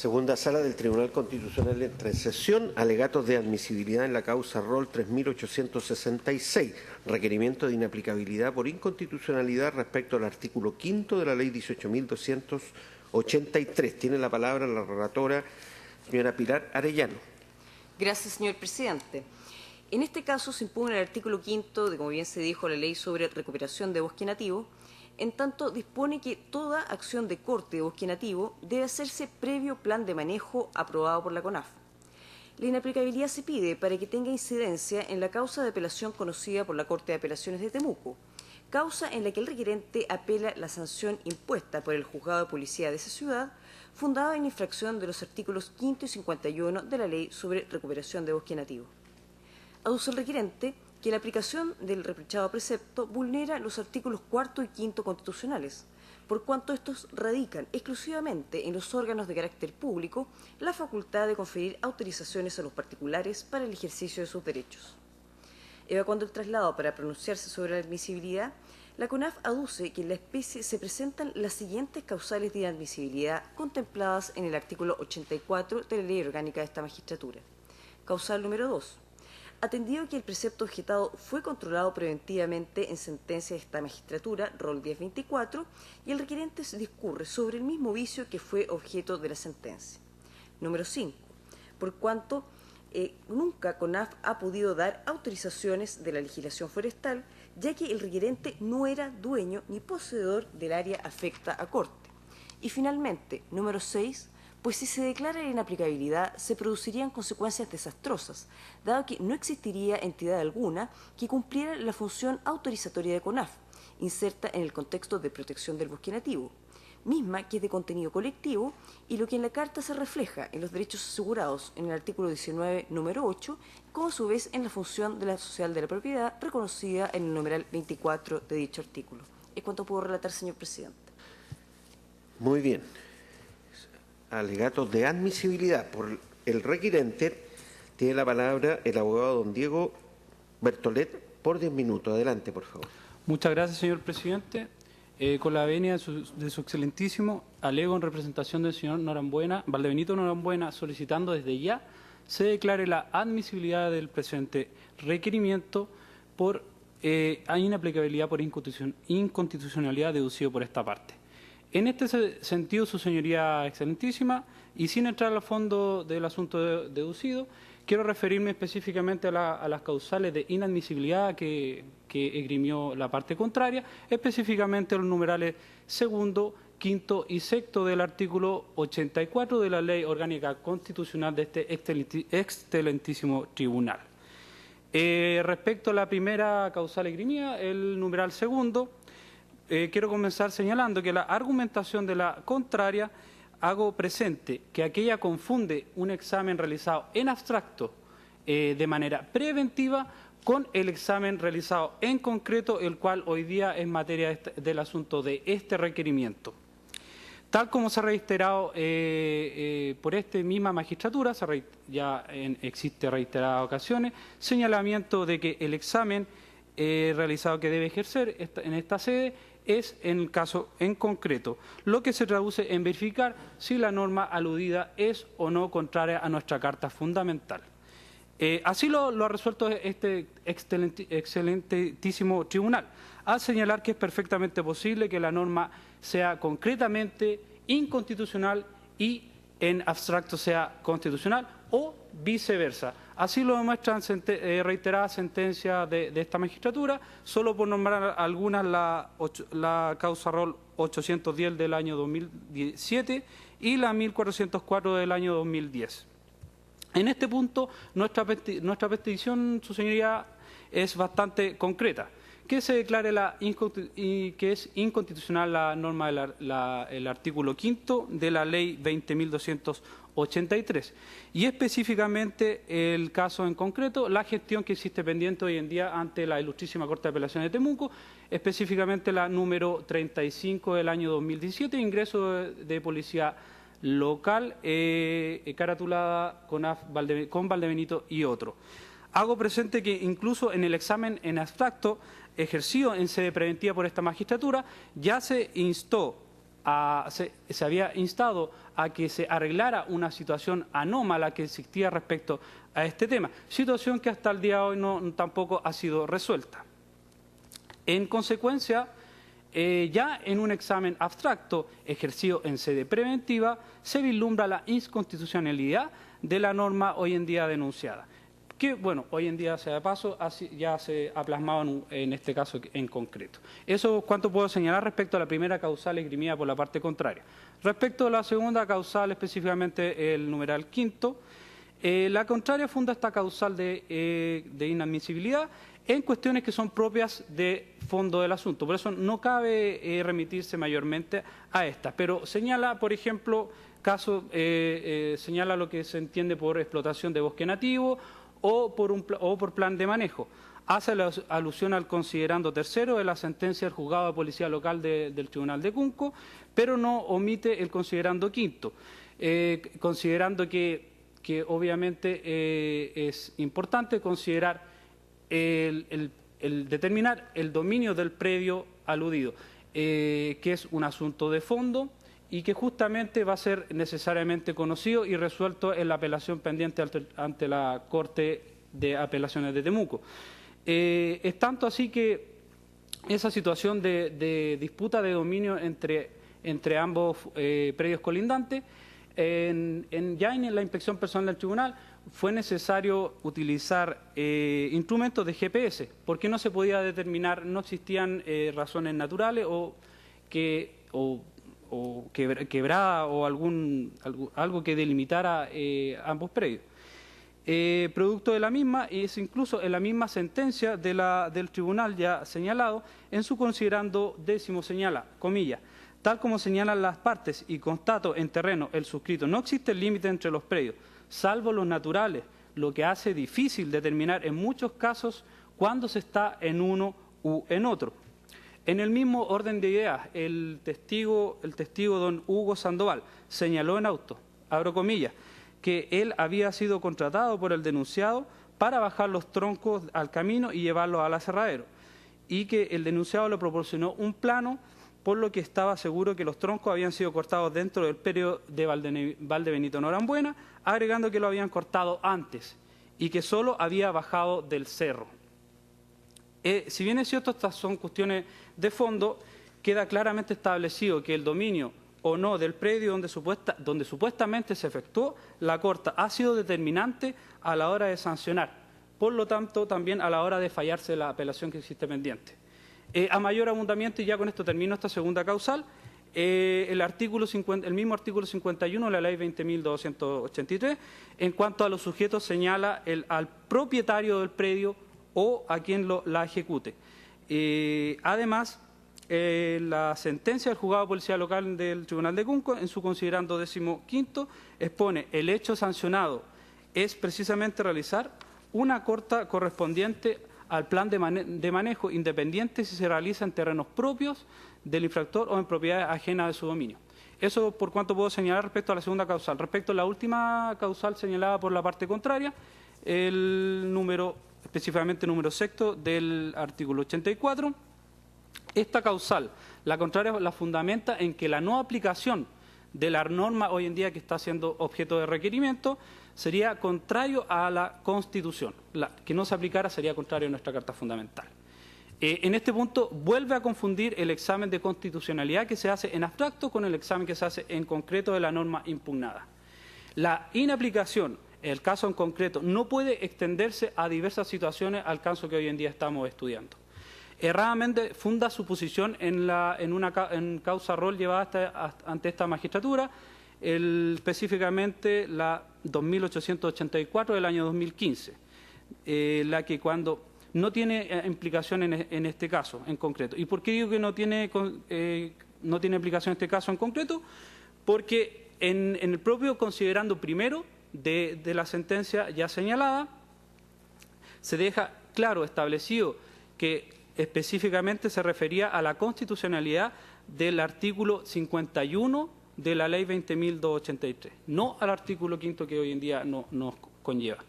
Segunda Sala del Tribunal Constitucional entra en sesión. Alegatos de admisibilidad en la causa Rol 3866. Requerimiento de inaplicabilidad por inconstitucionalidad respecto al artículo 5 de la Ley 18.283. Tiene la palabra la relatora, señora Pilar Arellano. Gracias, señor presidente. En este caso se impugna el artículo 5 de, como bien se dijo, la Ley sobre recuperación de bosque nativo, en tanto dispone que toda acción de corte de bosque nativo debe hacerse previo plan de manejo aprobado por la CONAF. La inaplicabilidad se pide para que tenga incidencia en la causa de apelación conocida por la Corte de Apelaciones de Temuco, causa en la que el requerente apela la sanción impuesta por el juzgado de policía de esa ciudad, fundada en infracción de los artículos 5 y 51 de la Ley sobre recuperación de bosque nativo. Aduce el requerente que la aplicación del reprochado precepto vulnera los artículos 4 y 5 constitucionales, por cuanto estos radican exclusivamente en los órganos de carácter público la facultad de conferir autorizaciones a los particulares para el ejercicio de sus derechos. Evacuando el traslado para pronunciarse sobre la admisibilidad, la CONAF aduce que en la especie se presentan las siguientes causales de inadmisibilidad contempladas en el artículo 84 de la Ley Orgánica de esta Magistratura. Causal número 2. Atendido que el precepto objetado fue controlado preventivamente en sentencia de esta magistratura, rol 1024, y el requerente discurre sobre el mismo vicio que fue objeto de la sentencia. Número 5. Por cuanto nunca CONAF ha podido dar autorizaciones de la legislación forestal, ya que el requerente no era dueño ni poseedor del área afecta a corte. Y finalmente, número 6. Pues si se declara la inaplicabilidad, se producirían consecuencias desastrosas, dado que no existiría entidad alguna que cumpliera la función autorizatoria de CONAF, inserta en el contexto de protección del bosque nativo, misma que es de contenido colectivo y lo que en la Carta se refleja en los derechos asegurados en el artículo 19, número 8, como a su vez en la función de la social de la propiedad reconocida en el numeral 24 de dicho artículo. Es cuanto puedo relatar, señor presidente. Muy bien. Alegatos de admisibilidad por el requerente. Tiene la palabra el abogado don Diego Bertolet por 10 minutos. Adelante, por favor. Muchas gracias, señor presidente. Con la venia de su excelentísimo, alego en representación del señor Valdebenito Norambuena, solicitando desde ya se declare la admisibilidad del presente requerimiento por inaplicabilidad por inconstitucionalidad deducido por esta parte. En este sentido, su señoría excelentísima, y sin entrar al fondo del asunto deducido, quiero referirme específicamente a las causales de inadmisibilidad que esgrimió la parte contraria, específicamente los numerales segundo, quinto y sexto del artículo 84 de la Ley Orgánica Constitucional de este excelentísimo tribunal. Respecto a la primera causal esgrimida, el numeral segundo, quiero comenzar señalando que la argumentación de la contraria hago presente que aquella confunde un examen realizado en abstracto de manera preventiva con el examen realizado en concreto, el cual hoy día es materia del asunto de este requerimiento. Tal como se ha reiterado por esta misma magistratura, existe reiteradas ocasiones, señalamiento de que el examen realizado que debe ejercer en esta sede es en el caso en concreto, lo que se traduce en verificar si la norma aludida es o no contraria a nuestra Carta Fundamental. Así lo ha resuelto este excelentísimo tribunal, al señalar que es perfectamente posible que la norma sea concretamente inconstitucional y en abstracto sea constitucional o viceversa. Así lo demuestran reiteradas sentencias de esta magistratura, solo por nombrar algunas, la causa Rol 810 del año 2017 y la 1404 del año 2010. En este punto, nuestra petición, su señoría, es bastante concreta, que se declare que es inconstitucional la norma del artículo 5 de la Ley 20.283 y específicamente el caso en concreto, la gestión que existe pendiente hoy en día ante la Ilustrísima Corte de Apelaciones de Temuco, específicamente la número 35 del año 2017, ingreso de policía local, caratulada con Valdebenito y otro. Hago presente que incluso en el examen en abstracto ejercido en sede preventiva por esta magistratura, ya se instó se había instado a que se arreglara una situación anómala que existía respecto a este tema, situación que hasta el día de hoy tampoco ha sido resuelta. En consecuencia, ya en un examen abstracto ejercido en sede preventiva, se vislumbra la inconstitucionalidad de la norma hoy en día denunciada, que, bueno, hoy en día, sea de paso, ya se ha plasmado en este caso en concreto. Eso es cuanto puedo señalar respecto a la primera causal esgrimida por la parte contraria. Respecto a la segunda causal, específicamente el numeral quinto, la contraria funda esta causal de inadmisibilidad en cuestiones que son propias de fondo del asunto. Por eso no cabe remitirse mayormente a estas. Pero señala, por ejemplo, señala lo que se entiende por explotación de bosque nativo o por plan de manejo. Hace la alusión al considerando tercero de la sentencia del juzgado de policía local del Tribunal de Cunco, pero no omite el considerando quinto, considerando que obviamente es importante considerar el determinar el dominio del predio aludido, que es un asunto de fondo y que justamente va a ser necesariamente conocido y resuelto en la apelación pendiente ante la Corte de Apelaciones de Temuco. Es tanto así que esa situación de disputa de dominio entre ambos predios colindantes, ya en la inspección personal del tribunal fue necesario utilizar instrumentos de GPS, porque no se podía determinar, no existían razones naturales o quebrada o algo que delimitara ambos predios. Producto de la misma, y es incluso en la misma sentencia del tribunal ya señalado, en su considerando décimo señala, comillas, tal como señalan las partes y constato en terreno el suscrito, no existe límite entre los predios, salvo los naturales, lo que hace difícil determinar en muchos casos cuándo se está en uno u en otro. En el mismo orden de ideas, el testigo don Hugo Sandoval señaló en auto, abro comillas, que él había sido contratado por el denunciado para bajar los troncos al camino y llevarlos al aserradero, y que el denunciado le proporcionó un plano, por lo que estaba seguro que los troncos habían sido cortados dentro del predio de Valdebenito Norambuena, agregando que lo habían cortado antes y que solo había bajado del cerro. Si bien es cierto, estas son cuestiones de fondo, queda claramente establecido que el dominio o no del predio donde supuestamente se efectuó la corta ha sido determinante a la hora de sancionar, por lo tanto también a la hora de fallarse la apelación que existe pendiente. A mayor abundamiento, y ya con esto termino esta segunda causal, el mismo artículo 51 de la Ley 20.283, en cuanto a los sujetos, señala al propietario del predio o a quien la ejecute. Además, la sentencia del juzgado de policía local del Tribunal de Cunco, en su considerando 15º, expone el hecho sancionado es precisamente realizar una corta correspondiente al plan de manejo independiente si se realiza en terrenos propios del infractor o en propiedades ajenas de su dominio. Eso por cuanto puedo señalar respecto a la segunda causal. Respecto a la última causal señalada por la parte contraria, específicamente número sexto del artículo 84, esta causal, la contraria, la fundamenta en que la no aplicación de la norma hoy en día que está siendo objeto de requerimiento sería contrario a la Constitución. Que no se aplicara sería contrario a nuestra Carta Fundamental. En este punto vuelve a confundir el examen de constitucionalidad que se hace en abstracto con el examen que se hace en concreto de la norma impugnada. La inaplicación, el caso en concreto, no puede extenderse a diversas situaciones al caso que hoy en día estamos estudiando. Erradamente funda su posición en causa rol llevada ante esta magistratura, específicamente la 2884 del año 2015, la que cuando no tiene implicación en este caso en concreto. ¿Y por qué digo que no tiene implicación en este caso en concreto? Porque en el propio considerando primero de la sentencia ya señalada, se deja claro establecido que específicamente se refería a la constitucionalidad del artículo 51 de la Ley 20.283, no al artículo 5 que hoy en día nos conlleva.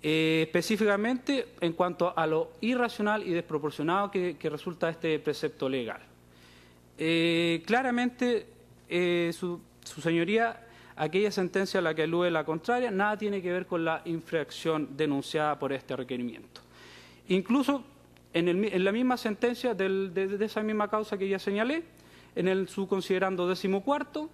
Específicamente en cuanto a lo irracional y desproporcionado que resulta este precepto legal. Claramente su señoría, aquella sentencia a la que alude la contraria, nada tiene que ver con la infracción denunciada por este requerimiento. Incluso en la misma sentencia de esa misma causa que ya señalé, en su considerando 14º,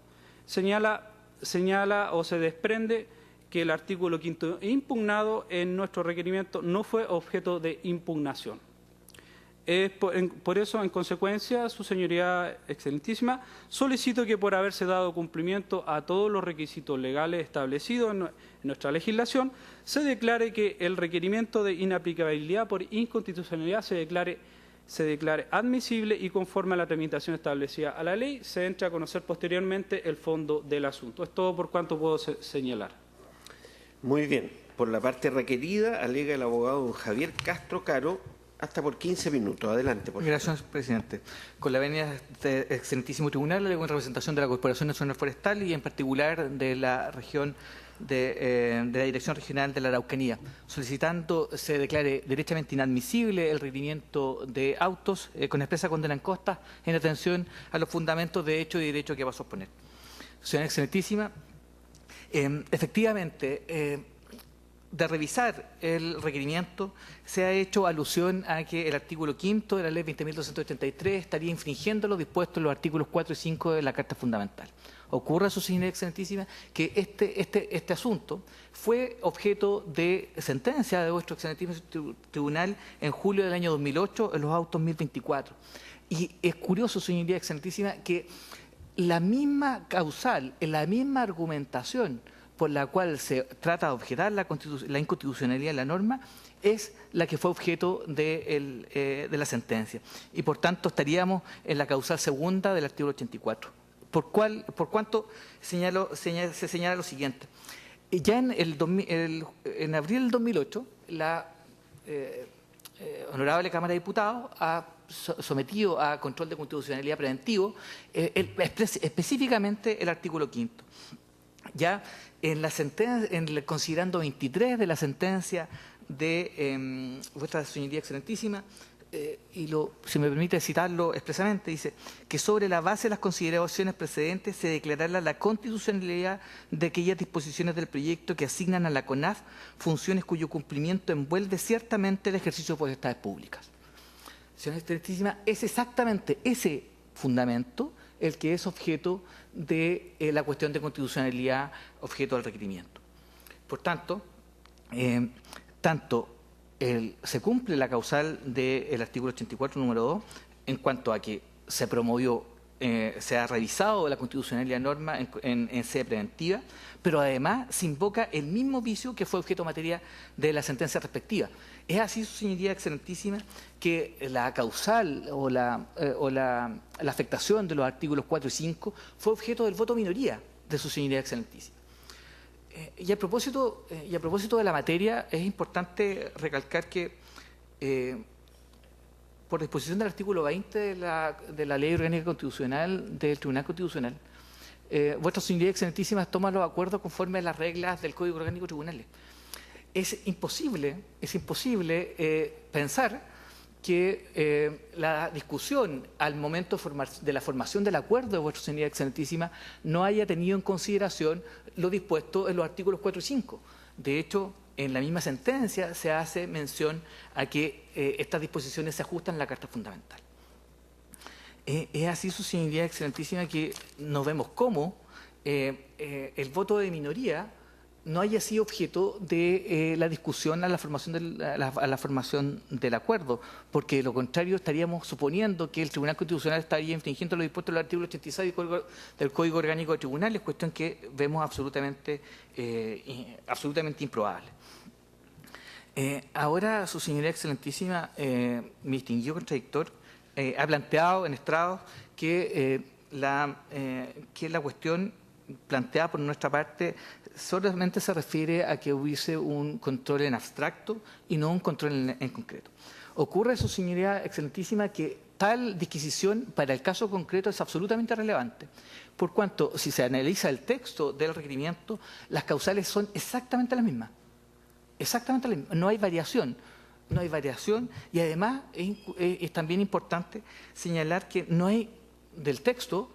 señala o se desprende que el artículo 5º impugnado en nuestro requerimiento no fue objeto de impugnación. Por eso, en consecuencia, su señoría excelentísima, solicito que por haberse dado cumplimiento a todos los requisitos legales establecidos en nuestra legislación, se declare que el requerimiento de inaplicabilidad por inconstitucionalidad se declare admisible y conforme a la tramitación establecida a la ley, se entre a conocer posteriormente el fondo del asunto. Es todo por cuanto puedo señalar. Muy bien. Por la parte requerida, alega el abogado don Javier Castro Caro, hasta por 15 minutos. Adelante, por favor. Gracias, presidente. Con la venia de este excelentísimo tribunal, le en representación de la Corporación Nacional Forestal y en particular de la región de la Dirección Regional de la Araucanía, solicitando se declare derechamente inadmisible el requerimiento de autos con expresa condena en costa en atención a los fundamentos de hecho y derecho que va a sostener. Señora excelentísima, efectivamente, de revisar el requerimiento, se ha hecho alusión a que el artículo 5º de la Ley 20.283 estaría infringiendo lo dispuesto en los artículos 4 y 5 de la Carta Fundamental. Ocurre, su señoría excelentísima, que este asunto fue objeto de sentencia de vuestro excelentísimo tribunal en julio del año 2008 en los autos 1024. Y es curioso, señoría excelentísima, que la misma causal, la misma argumentación por la cual se trata de objetar la inconstitucionalidad de la norma, es la que fue objeto de la sentencia. Y por tanto estaríamos en la causal segunda del artículo 84. Por cuanto se señala lo siguiente. Ya en abril del 2008, la Honorable Cámara de Diputados ha sometido a control de constitucionalidad preventivo específicamente el artículo 5º. Ya en la sentencia, en el considerando 23 de la sentencia de vuestra señoría excelentísima, si me permite citarlo expresamente, dice que sobre la base de las consideraciones precedentes se declarará la constitucionalidad de aquellas disposiciones del proyecto que asignan a la CONAF funciones cuyo cumplimiento envuelve ciertamente el ejercicio de potestades públicas. Señora excelentísima, es exactamente ese fundamento el que es objeto de la cuestión de constitucionalidad, objeto del requerimiento. Por tanto, se cumple la causal del artículo 84, número 2, en cuanto a que se promovió, se ha revisado la constitucionalidad de la norma en sede preventiva, pero además se invoca el mismo vicio que fue objeto de materia de la sentencia respectiva. Es así, su señoría excelentísima, que la causal o la afectación de los artículos 4 y 5 fue objeto del voto minoría de su señoría excelentísima. Y a propósito de la materia, es importante recalcar que por disposición del artículo 20 de la Ley Orgánica Constitucional del Tribunal Constitucional, vuestra señoría excelentísima toma los acuerdos conforme a las reglas del Código Orgánico Tribunales. Es imposible pensar que la discusión al momento de la formación del acuerdo de vuestra señoría excelentísima no haya tenido en consideración lo dispuesto en los artículos 4 y 5. De hecho, en la misma sentencia se hace mención a que estas disposiciones se ajustan a la Carta Fundamental. Es así, su señoría excelentísima, que nos vemos cómo el voto de minoría no haya sido objeto de la discusión a la formación del acuerdo, porque de lo contrario estaríamos suponiendo que el Tribunal Constitucional estaría infringiendo lo dispuesto en el artículo 86 del Código Orgánico de Tribunales, cuestión que vemos absolutamente improbable. Ahora, su señoría excelentísima, mi distinguido contradictor, ha planteado en estrados que la cuestión planteada por nuestra parte solamente se refiere a que hubiese un control en abstracto y no un control en concreto. Ocurre, su señoría excelentísima, que tal disquisición para el caso concreto es absolutamente relevante, por cuanto, si se analiza el texto del requerimiento, las causales son exactamente las mismas. Exactamente las mismas. No hay variación. Y además es también importante señalar que no hay del texto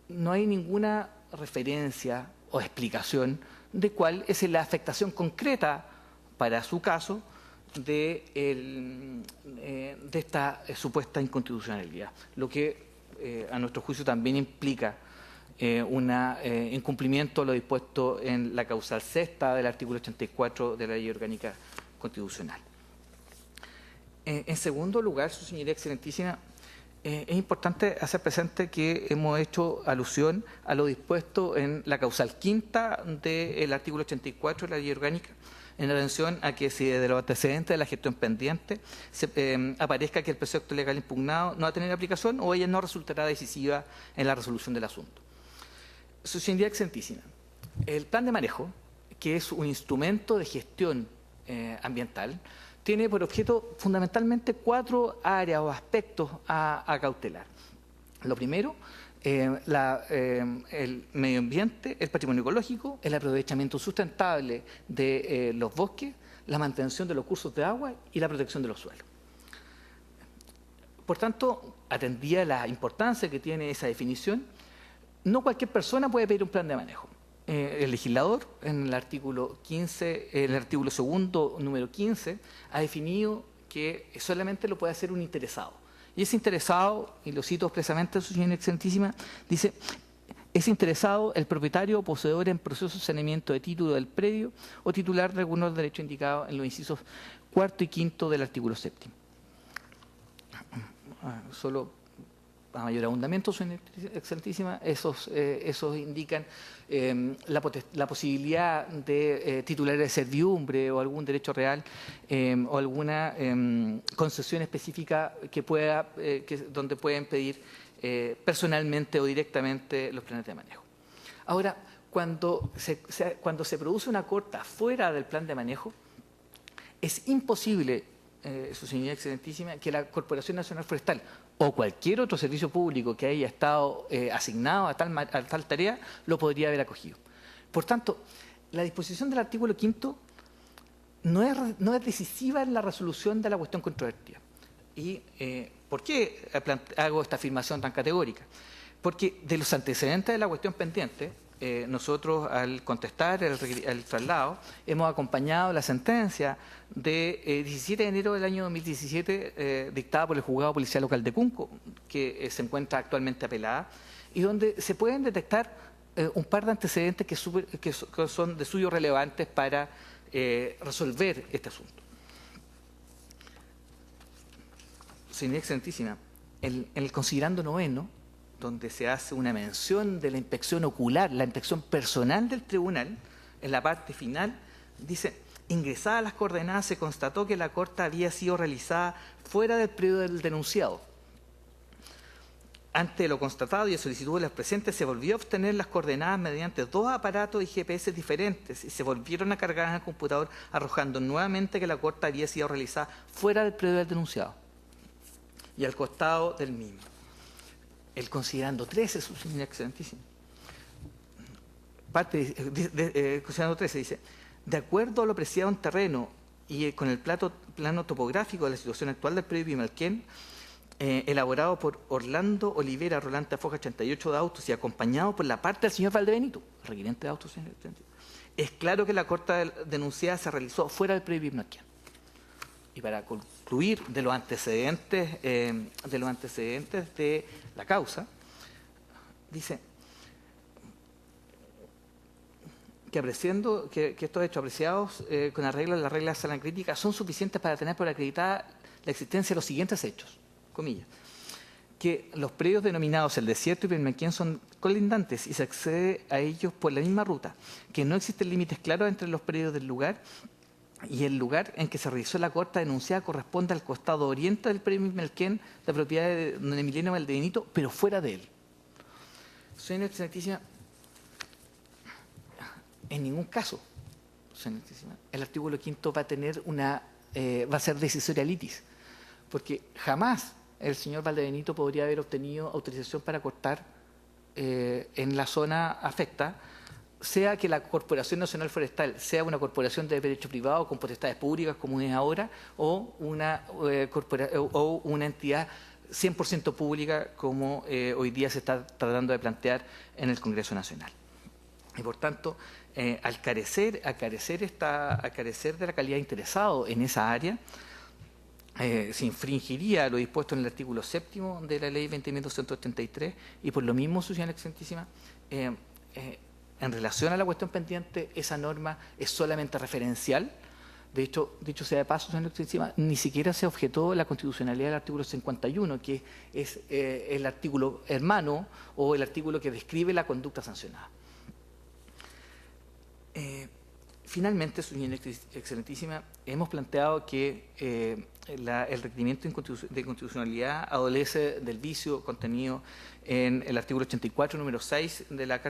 no hay ninguna referencia o explicación de cuál es la afectación concreta para su caso de esta supuesta inconstitucionalidad, lo que a nuestro juicio también implica un incumplimiento de lo dispuesto en la causal sexta del artículo 84 de la Ley Orgánica Constitucional. En segundo lugar, su señoría excelentísima, es importante hacer presente que hemos hecho alusión a lo dispuesto en la causal quinta del artículo 84 de la Ley Orgánica, en atención a que si de los antecedentes de la gestión pendiente aparezca que el precepto legal impugnado no va a tener aplicación o ella no resultará decisiva en la resolución del asunto. Su señoría excelentísima, el plan de manejo, que es un instrumento de gestión ambiental, tiene por objeto fundamentalmente 4 áreas o aspectos a cautelar. Lo primero, el medio ambiente, el patrimonio ecológico, el aprovechamiento sustentable de los bosques, la mantención de los cursos de agua y la protección de los suelos. Por tanto, atendida la importancia que tiene esa definición, no cualquier persona puede pedir un plan de manejo. El legislador, en el artículo 15, el artículo segundo, número 15, ha definido que solamente lo puede hacer un interesado. Y ese interesado, y lo cito expresamente, su señora excelentísima, dice: es interesado el propietario o poseedor en proceso de saneamiento de título del predio o titular de algunos derechos indicados en los incisos 4 y 5 del artículo 7. Solo a mayor abundamiento, su excelentísima, esos indican la posibilidad de titulares de servidumbre o algún derecho real o alguna concesión específica que donde pueden pedir personalmente o directamente los planes de manejo. Ahora, cuando se produce una corta fuera del plan de manejo, es imposible, su señoría excelentísima, que la Corporación Nacional Forestal o cualquier otro servicio público que haya estado asignado a tal tarea lo podría haber acogido. Por tanto, la disposición del artículo 5 no es decisiva en la resolución de la cuestión controvertida. ¿Y por qué hago esta afirmación tan categórica? Porque de los antecedentes de la cuestión pendiente, nosotros al contestar el traslado hemos acompañado la sentencia de 17 de enero del año 2017 dictada por el Juzgado Policial Local de Cunco, que se encuentra actualmente apelada, y donde se pueden detectar un par de antecedentes que son de suyo relevantes para resolver este asunto. Señora excelentísima, en el considerando noveno, donde se hace una mención de la inspección ocular, la inspección personal del tribunal, en la parte final, dice: ingresadas las coordenadas, se constató que la corta había sido realizada fuera del periodo del denunciado. Ante lo constatado y a solicitud de los presentes, se volvió a obtener las coordenadas mediante 2 aparatos y GPS diferentes y se volvieron a cargar en el computador, arrojando nuevamente que la corta había sido realizada fuera del periodo del denunciado. Y al costado del mismo, el considerando 13, su señoría excelentísima. Considerando 13 dice: de acuerdo a lo apreciado en terreno y con el plano topográfico de la situación actual del predio Pimalquén, elaborado por Orlando Olivera Rolante Afoja 88 de autos y acompañado por la parte del señor Valdebenito, requiriente de autos, señor excelentísima, es claro que la corta denunciada se realizó fuera del predio Pimalquén. Y para concluir de los antecedentes de la causa, dice que apreciando que estos hechos apreciados con arreglo a las reglas de sala crítica son suficientes para tener por acreditada la existencia de los siguientes hechos, comillas: que los predios denominados El Desierto y Pimalquén son colindantes y se accede a ellos por la misma ruta, que no existen límites claros entre los predios del lugar y el lugar en que se realizó la corta denunciada corresponde al costado oriente del predio Pimalquén, de propiedad de don Emiliano Valdebenito, pero fuera de él. Señora excelentísima, en ningún caso, señora excelentísima, el artículo 5 va a tener va a ser decisoria litis, porque jamás el señor Valdebenito podría haber obtenido autorización para cortar en la zona afecta, sea que la Corporación Nacional Forestal sea una corporación de derecho privado con potestades públicas como es ahora, o una entidad 100% pública como hoy día se está tratando de plantear en el Congreso Nacional. Y por tanto, al carecer de la calidad de interesado en esa área, se infringiría lo dispuesto en el artículo 7º de la Ley 20.283 y por lo mismo, su señora excelentísima, en relación a la cuestión pendiente, esa norma es solamente referencial. De hecho, dicho sea de paso, señora excelentísima, ni siquiera se objetó la constitucionalidad del artículo 51, que es el artículo hermano o el artículo que describe la conducta sancionada. Finalmente, señora excelentísima, hemos planteado que el requerimiento de constitucionalidad adolece del vicio contenido en el artículo 84, número 6 de la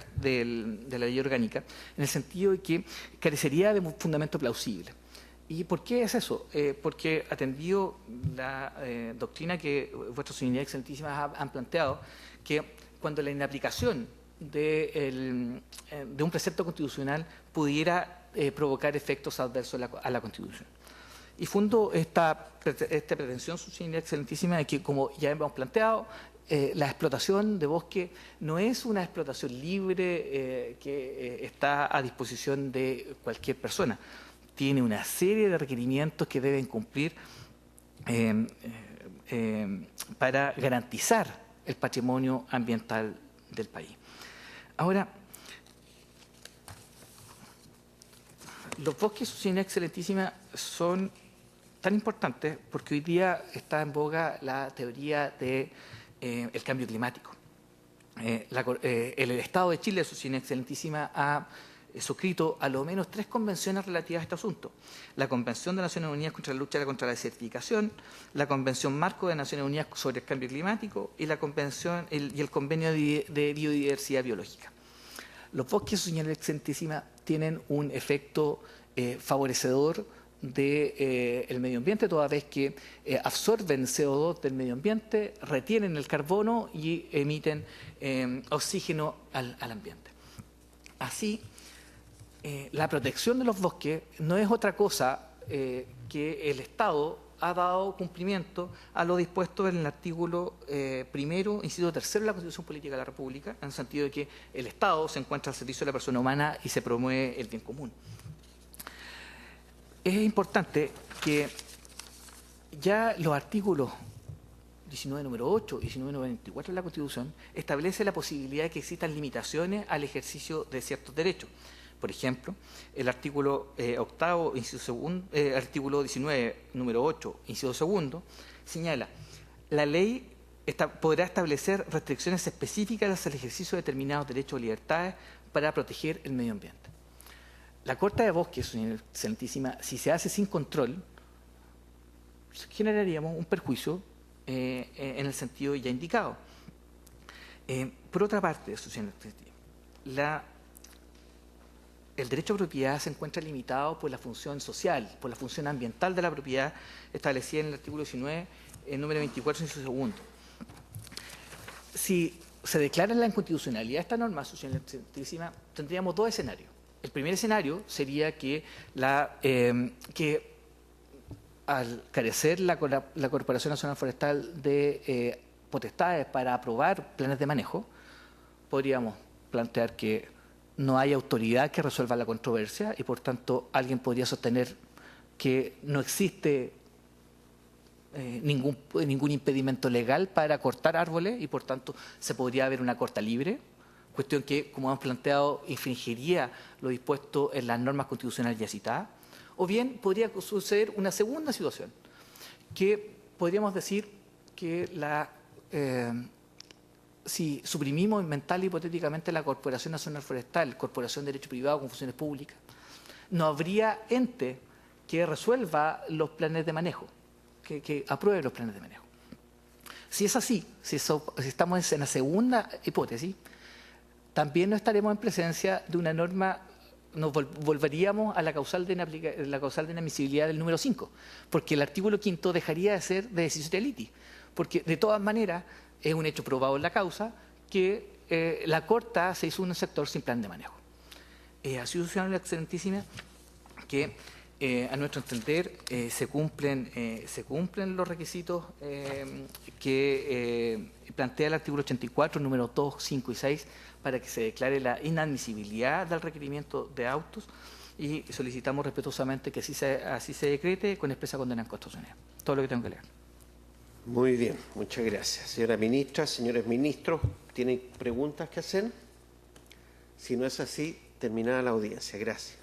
Ley Orgánica, en el sentido de que carecería de un fundamento plausible. ¿Y por qué es eso? Porque atendido la doctrina que vuestras señorías excelentísimas han planteado, que cuando la inaplicación de un precepto constitucional pudiera provocar efectos adversos a la Constitución. Y fundo esta pretensión, su señoría excelentísima, de que, como ya hemos planteado, la explotación de bosque no es una explotación libre que está a disposición de cualquier persona. Tiene una serie de requerimientos que deben cumplir para garantizar el patrimonio ambiental del país. Ahora, los bosques, su señoría excelentísima, son tan importantes porque hoy día está en boga la teoría del cambio climático. El Estado de Chile, su señoría excelentísima, ha suscrito a lo menos 3 convenciones relativas a este asunto. La Convención de Naciones Unidas contra la lucha contra la desertificación, la Convención Marco de Naciones Unidas sobre el Cambio Climático y el Convenio de Biodiversidad Biológica. Los bosques, su señoría excelentísima, tienen un efecto favorecedor del medio ambiente, toda vez que absorben CO2 del medio ambiente, retienen el carbono y emiten oxígeno al ambiente. Así, la protección de los bosques no es otra cosa que el Estado ha dado cumplimiento a lo dispuesto en el artículo 1º, inciso 3º de la Constitución Política de la República, en el sentido de que el Estado se encuentra al servicio de la persona humana y se promueve el bien común. Es importante que ya los artículos 19 número 8 y 19 número 24 de la Constitución establece la posibilidad de que existan limitaciones al ejercicio de ciertos derechos. Por ejemplo, el artículo 8º, inciso segundo, artículo 19, número 8, inciso segundo, señala: la ley podrá establecer restricciones específicas al ejercicio de determinados derechos o libertades para proteger el medio ambiente. La corta de bosques, señora excelentísima, si se hace sin control, generaríamos un perjuicio en el sentido ya indicado. Por otra parte, señora excelentísima, el derecho a propiedad se encuentra limitado por la función social, por la función ambiental de la propiedad establecida en el artículo 19, número 24, inciso segundo. Si se declara la inconstitucionalidad de esta norma, señora excelentísima, tendríamos 2 escenarios. El primer escenario sería que al carecer la Corporación Nacional Forestal de potestades para aprobar planes de manejo, podríamos plantear que no hay autoridad que resuelva la controversia y, por tanto, alguien podría sostener que no existe ningún impedimento legal para cortar árboles y, por tanto, se podría haber una corta libre, cuestión que, como hemos planteado, infringiría lo dispuesto en las normas constitucionales ya citadas. O bien podría suceder una segunda situación, que podríamos decir que si suprimimos mental y hipotéticamente la Corporación Nacional Forestal, Corporación de Derecho Privado con funciones públicas, no habría ente que resuelva los planes de manejo, que apruebe los planes de manejo. Si es así, si estamos en la segunda hipótesis, también no estaremos en presencia de una norma, nos volveríamos a la causal de inadmisibilidad del número 5, porque el artículo 5º dejaría de ser de decisio litis, porque de todas maneras es un hecho probado en la causa que la corta se hizo en un sector sin plan de manejo. Ha sido, señora excelentísima, que A nuestro entender, se cumplen los requisitos que plantea el artículo 84, números 2, 5 y 6, para que se declare la inadmisibilidad del requerimiento de autos, y solicitamos respetuosamente que así se decrete con expresa condena en constitucional. Todo lo que tengo que leer. Muy bien, muchas gracias. Señora ministra, señores ministros, ¿tienen preguntas que hacer? Si no es así, terminada la audiencia. Gracias.